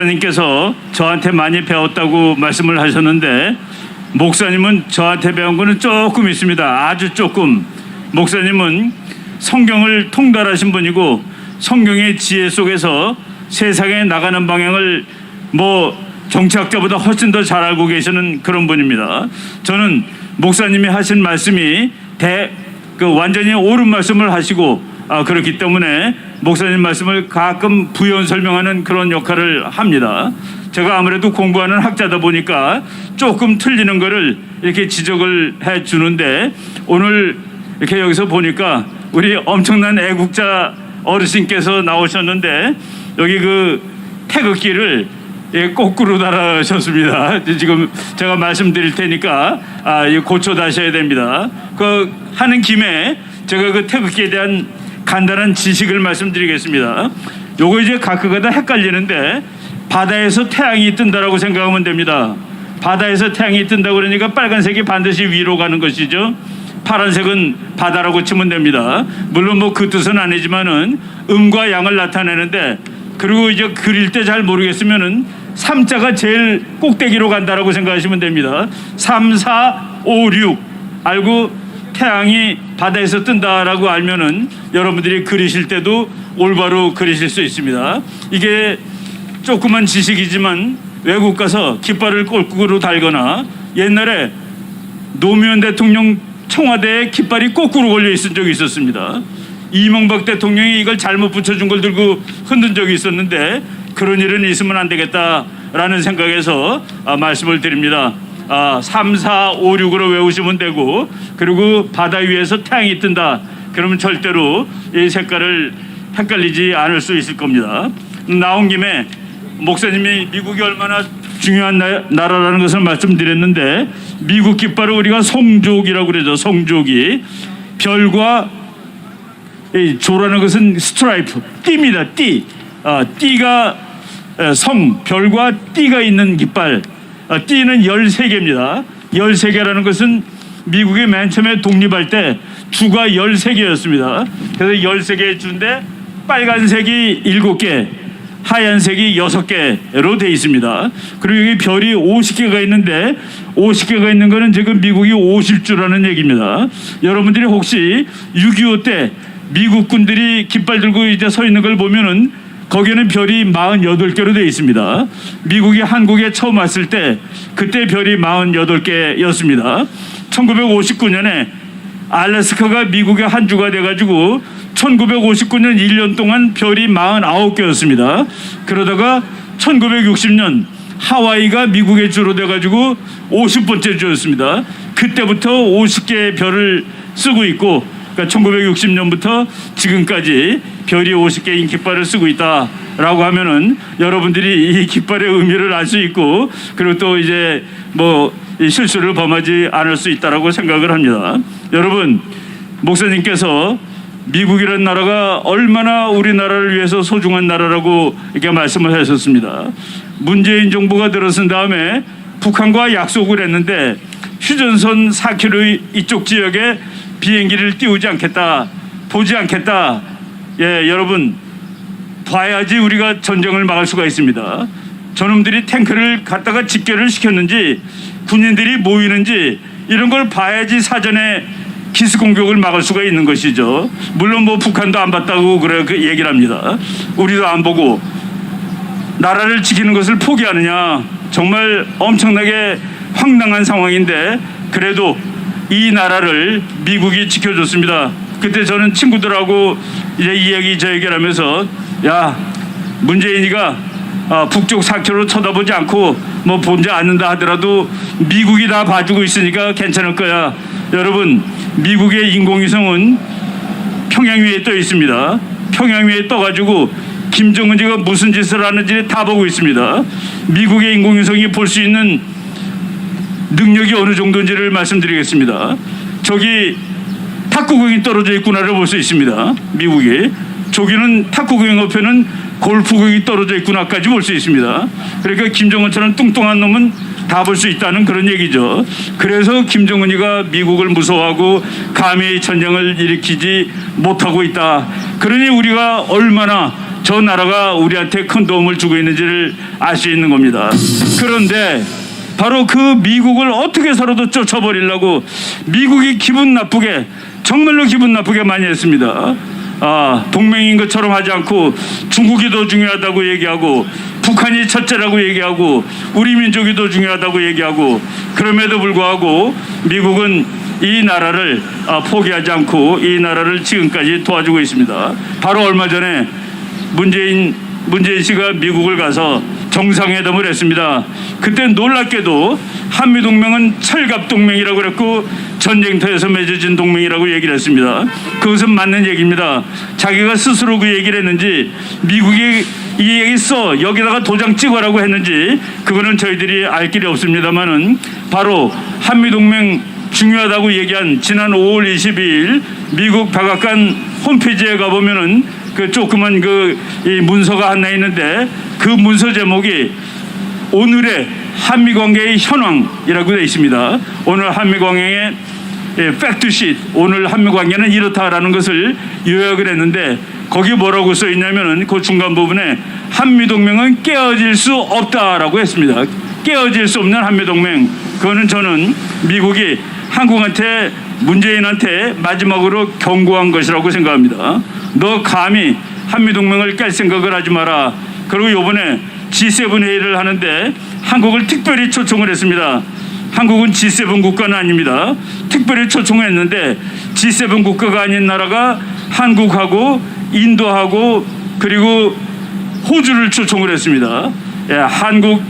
목사님께서 저한테 많이 배웠다고 말씀을 하셨는데, 목사님은 저한테 배운 거는 조금 있습니다. 아주 조금. 목사님은 성경을 통달하신 분이고 성경의 지혜 속에서 세상에 나가는 방향을 정치학자보다 훨씬 더 잘 알고 계시는 그런 분입니다. 저는 목사님이 하신 말씀이 완전히 옳은 말씀을 하시고 그렇기 때문에 목사님 말씀을 가끔 부연 설명하는 그런 역할을 합니다. 제가 아무래도 공부하는 학자다 보니까 조금 틀리는 거를 이렇게 지적을 해 주는데, 오늘 이렇게 여기서 보니까 우리 엄청난 애국자 어르신께서 나오셨는데, 여기 그 태극기를 거꾸로 달아셨습니다. 지금 제가 말씀드릴 테니까 고쳐 다셔야 됩니다. 그 하는 김에 제가 그 태극기에 대한 간단한 지식을 말씀드리겠습니다. 요거 이제 가끔가다 헷갈리는데, 바다에서 태양이 뜬다라고 생각하면 됩니다. 바다에서 태양이 뜬다 그러니까 빨간색이 반드시 위로 가는 것이죠. 파란색은 바다라고 치면 됩니다. 물론 그 뜻은 아니지만은 음과 양을 나타내는데, 그리고 이제 그릴 때 잘 모르겠으면은 3자가 제일 꼭대기로 간다라고 생각하시면 됩니다. 3, 4, 5, 6 알고 태양이 바다에서 뜬다라고 알면은 여러분들이 그리실 때도 올바로 그리실 수 있습니다. 이게 조그만 지식이지만 외국 가서 깃발을 거꾸로 달거나, 옛날에 노무현 대통령 청와대에 깃발이 거꾸로 걸려 있은 적이 있었습니다. 이명박 대통령이 이걸 잘못 붙여준 걸 들고 흔든 적이 있었는데, 그런 일은 있으면 안 되겠다라는 생각에서 말씀을 드립니다. 3, 4, 5, 6으로 외우시면 되고, 그리고 바다 위에서 태양이 뜬다 그러면 절대로 이 색깔을 헷갈리지 않을 수 있을 겁니다. 나온 김에 목사님이 미국이 얼마나 중요한 나라라는 것을 말씀드렸는데, 미국 깃발을 우리가 성족이라고 그러죠. 성족이 별과 조라는 것은 스트라이프, 띠입니다. 띠. 띠가 별과 띠가 있는 깃발. 띠는 13개입니다. 13개라는 것은 미국이 맨 처음에 독립할 때 주가 13개였습니다. 그래서 13개의 주인데 빨간색이 7개, 하얀색이 6개로 되어 있습니다. 그리고 여기 별이 50개가 있는데, 50개가 있는 것은 지금 미국이 50주라는 얘기입니다. 여러분들이 혹시 6.25 때 미국 군들이 깃발 들고 이제 서 있는 걸 보면은 거기에는 별이 48개로 되어 있습니다. 미국이 한국에 처음 왔을 때 그때 별이 48개였습니다. 1959년에 알래스카가 미국의 한 주가 돼가지고 1959년 1년 동안 별이 49개였습니다. 그러다가 1960년 하와이가 미국의 주로 돼가지고 50번째 주였습니다. 그때부터 50개의 별을 쓰고 있고, 그러니까 1960년부터 지금까지 별이 50개인 깃발을 쓰고 있다라고 하면은 여러분들이 이 깃발의 의미를 알 수 있고, 그리고 또 이제 실수를 범하지 않을 수 있다라고 생각을 합니다. 여러분, 목사님께서 미국이라는 나라가 얼마나 우리나라를 위해서 소중한 나라라고 이렇게 말씀을 하셨습니다. 문재인 정부가 들어선 다음에 북한과 약속을 했는데, 휴전선 4km 이쪽 지역에 비행기를 띄우지 않겠다, 보지 않겠다. 여러분, 봐야지 우리가 전쟁을 막을 수가 있습니다. 저놈들이 탱크를 갖다가 집결을 시켰는지, 군인들이 모이는지, 이런 걸 봐야지 사전에 기습 공격을 막을 수가 있는 것이죠. 물론 북한도 안 봤다고 그 얘기를 합니다. 우리도 안 보고 나라를 지키는 것을 포기하느냐, 정말 엄청나게 황당한 상황인데, 그래도 이 나라를 미국이 지켜줬습니다. 그때 저는 친구들하고 이제 이 얘기 저 얘기를 하면서, 문재인이가 북쪽 4km 쳐다보지 않고 본지 않는다 하더라도 미국이 다 봐주고 있으니까 괜찮을 거야. 여러분, 미국의 인공위성은 평양 위에 떠 있습니다. 평양 위에 떠가지고 김정은이가 무슨 짓을 하는지 다 보고 있습니다. 미국의 인공위성이 볼 수 있는 능력이 어느 정도인지를 말씀드리겠습니다. 저기 탁구공이 떨어져 있구나를 볼 수 있습니다. 미국이. 저기는 탁구공 옆에는 골프공이 떨어져 있구나까지 볼 수 있습니다. 그러니까 김정은처럼 뚱뚱한 놈은 다 볼 수 있다는 그런 얘기죠. 그래서 김정은이가 미국을 무서워하고 감히 전쟁을 일으키지 못하고 있다. 그러니 우리가 얼마나 저 나라가 우리한테 큰 도움을 주고 있는지를 알 수 있는 겁니다. 그런데 바로 그 미국을 어떻게 해서라도 쫓아버리려고 미국이 기분 나쁘게, 정말로 기분 나쁘게 많이 했습니다. 동맹인 것처럼 하지 않고 중국이 더 중요하다고 얘기하고 북한이 첫째라고 얘기하고 우리 민족이 더 중요하다고 얘기하고, 그럼에도 불구하고 미국은 이 나라를 포기하지 않고 이 나라를 지금까지 도와주고 있습니다. 바로 얼마 전에 문재인 씨가 미국을 가서 정상회담을 했습니다. 그때 놀랍게도 한미동맹은 철갑동맹이라고 그랬고 전쟁터에서 맺어진 동맹이라고 얘기를 했습니다. 그것은 맞는 얘기입니다. 자기가 스스로 그 얘기를 했는지 미국이 이 얘기 써 여기다가 도장 찍어라고 했는지 그거는 저희들이 알 길이 없습니다만은, 바로 한미동맹 중요하다고 얘기한 지난 5월 22일 미국 백악관 홈페이지에 가보면은 그 조그만 이 문서가 하나 있는데, 그 문서 제목이 오늘의 한미관계의 현황이라고 되어 있습니다. 오늘 한미관계의 팩트시트, 오늘 한미관계는 이렇다라는 것을 요약을 했는데, 거기 뭐라고 써 있냐면은 그 중간 부분에 한미동맹은 깨어질 수 없다라고 했습니다. 깨어질 수 없는 한미동맹. 그거는 저는 미국이 한국한테, 문재인한테 마지막으로 경고한 것이라고 생각합니다. 너 감히 한미동맹을 깰 생각을 하지 마라. 그리고 이번에 G7 회의를 하는데 한국을 특별히 초청을 했습니다. 한국은 G7 국가는 아닙니다. 특별히 초청을 했는데 G7 국가가 아닌 나라가 한국하고 인도하고 그리고 호주를 초청을 했습니다. 한국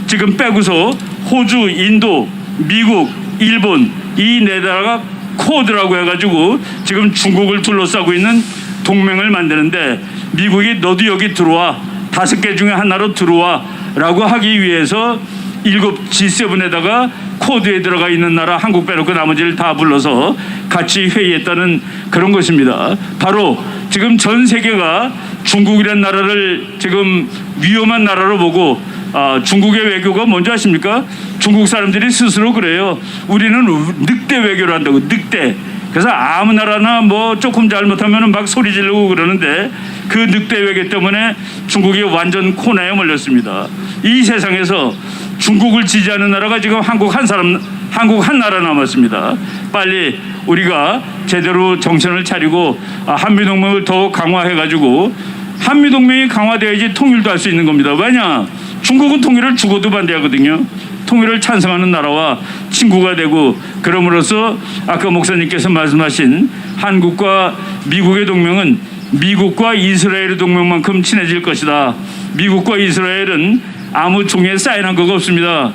지금 빼고서 호주, 인도, 미국, 일본 이 네 나라가 코드라고 해가지고 지금 중국을 둘러싸고 있는 동맹을 만드는데, 미국이 너도 여기 들어와, 5개 중에 하나로 들어와 라고 하기 위해서 7G7에다가 코드에 들어가 있는 나라 한국 빼놓고 나머지를 다 불러서 같이 회의했다는 그런 것입니다. 바로 지금 전 세계가 중국이라는 나라를 지금 위험한 나라로 보고, 중국의 외교가 뭔지 아십니까? 중국 사람들이 스스로 그래요. 우리는 늑대 외교를 한다고, 늑대. 그래서 아무 나라나 뭐 조금 잘못하면 막 소리 지르고 그러는데, 그 늑대 외교 때문에 중국이 완전 코너에 몰렸습니다. 이 세상에서 중국을 지지하는 나라가 지금 한국 한 나라 남았습니다. 빨리 우리가 제대로 정신을 차리고 한미동맹을 더 강화해가지고, 한미동맹이 강화돼야지 통일도 할 수 있는 겁니다. 왜냐? 중국은 통일을 죽어도 반대하거든요. 통일을 찬성하는 나라와 친구가 되고, 그럼으로써 아까 목사님께서 말씀하신 한국과 미국의 동맹은 미국과 이스라엘의 동맹만큼 친해질 것이다. 미국과 이스라엘은 아무 종이에 사인한 거가 없습니다.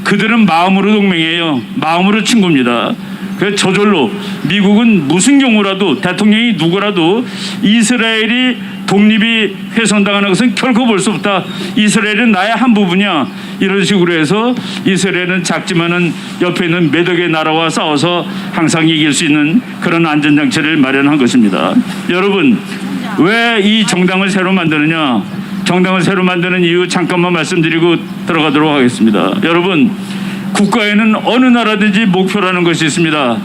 그들은 마음으로 동맹이에요. 마음으로 친구입니다. 그래서 저절로 미국은 무슨 경우라도, 대통령이 누구라도 이스라엘이 독립이 훼손당하는 것은 결코 볼 수 없다. 이스라엘은 나의 한 부분이야. 이런 식으로 해서 이스라엘은 작지만은 옆에 있는 몇 억의 나라와 싸워서 항상 이길 수 있는 그런 안전장치를 마련한 것입니다. 여러분, 왜 이 정당을 새로 만드느냐? 정당을 새로 만드는 이유 잠깐만 말씀드리고 들어가도록 하겠습니다. 여러분, 국가에는 어느 나라든지 목표라는 것이 있습니다.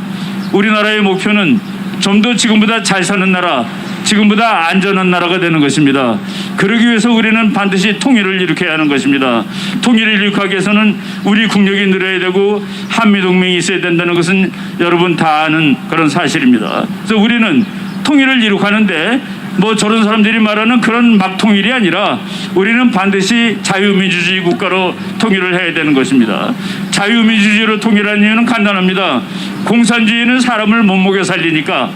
우리나라의 목표는 좀 더 지금보다 잘 사는 나라, 지금보다 안전한 나라가 되는 것입니다. 그러기 위해서 우리는 반드시 통일을 일으켜야 하는 것입니다. 통일을 일으키기 위해서는 우리 국력이 늘어야 되고 한미동맹이 있어야 된다는 것은 여러분 다 아는 그런 사실입니다. 그래서 우리는 통일을 이룩하는데 뭐 저런 사람들이 말하는 그런 막 통일이 아니라 우리는 반드시 자유민주주의 국가로 통일을 해야 되는 것입니다. 자유민주주의로 통일하는 이유는 간단합니다. 공산주의는 사람을 못 먹여 살리니까,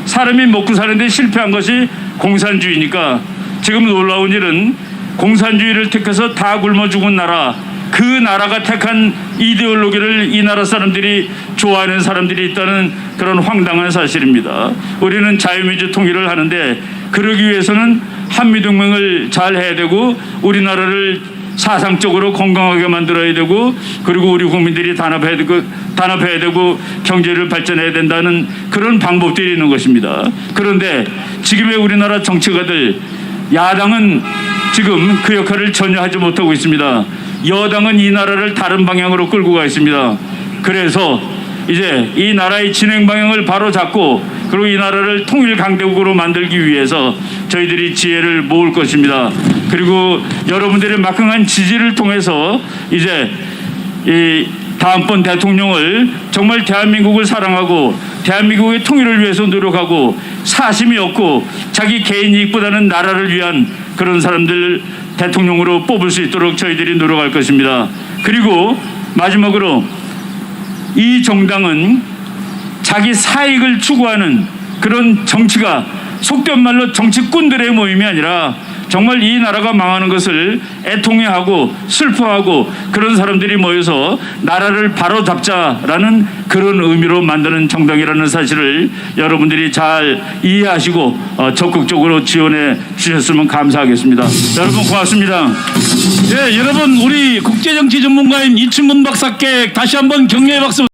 사람이 먹고 사는데 실패한 것이 공산주의니까, 지금 놀라운 일은 공산주의를 택해서 다 굶어 죽은 나라, 그 나라가 택한 이데올로기를 이 나라 사람들이 좋아하는 사람들이 있다는 그런 황당한 사실입니다. 우리는 자유민주 통일을 하는데 그러기 위해서는 한미동맹을 잘 해야 되고, 우리나라를 사상적으로 건강하게 만들어야 되고, 그리고 우리 국민들이 단합해야 되고 경제를 발전해야 된다는 그런 방법들이 있는 것입니다. 그런데 지금의 우리나라 정치가들, 야당은 지금 그 역할을 전혀 하지 못하고 있습니다. 여당은 이 나라를 다른 방향으로 끌고 가 있습니다. 그래서 이제 이 나라의 진행 방향을 바로 잡고 그리고 이 나라를 통일 강대국으로 만들기 위해서 저희들이 지혜를 모을 것입니다. 그리고 여러분들의 막강한 지지를 통해서 이제 이 다음번 대통령을 정말 대한민국을 사랑하고 대한민국의 통일을 위해서 노력하고 사심이 없고 자기 개인 이익보다는 나라를 위한 그런 사람들 대통령으로 뽑을 수 있도록 저희들이 노력할 것입니다. 그리고 마지막으로 이 정당은 자기 사익을 추구하는 그런 정치가 속된 말로 정치꾼들의 모임이 아니라 정말 이 나라가 망하는 것을 애통해하고 슬퍼하고 그런 사람들이 모여서 나라를 바로잡자라는 그런 의미로 만드는 정당이라는 사실을 여러분들이 잘 이해하시고 적극적으로 지원해 주셨으면 감사하겠습니다. 여러분 고맙습니다. 예, 여러분 우리 국제정치 전문가인 이춘근 박사께 다시 한번 격려의 박수.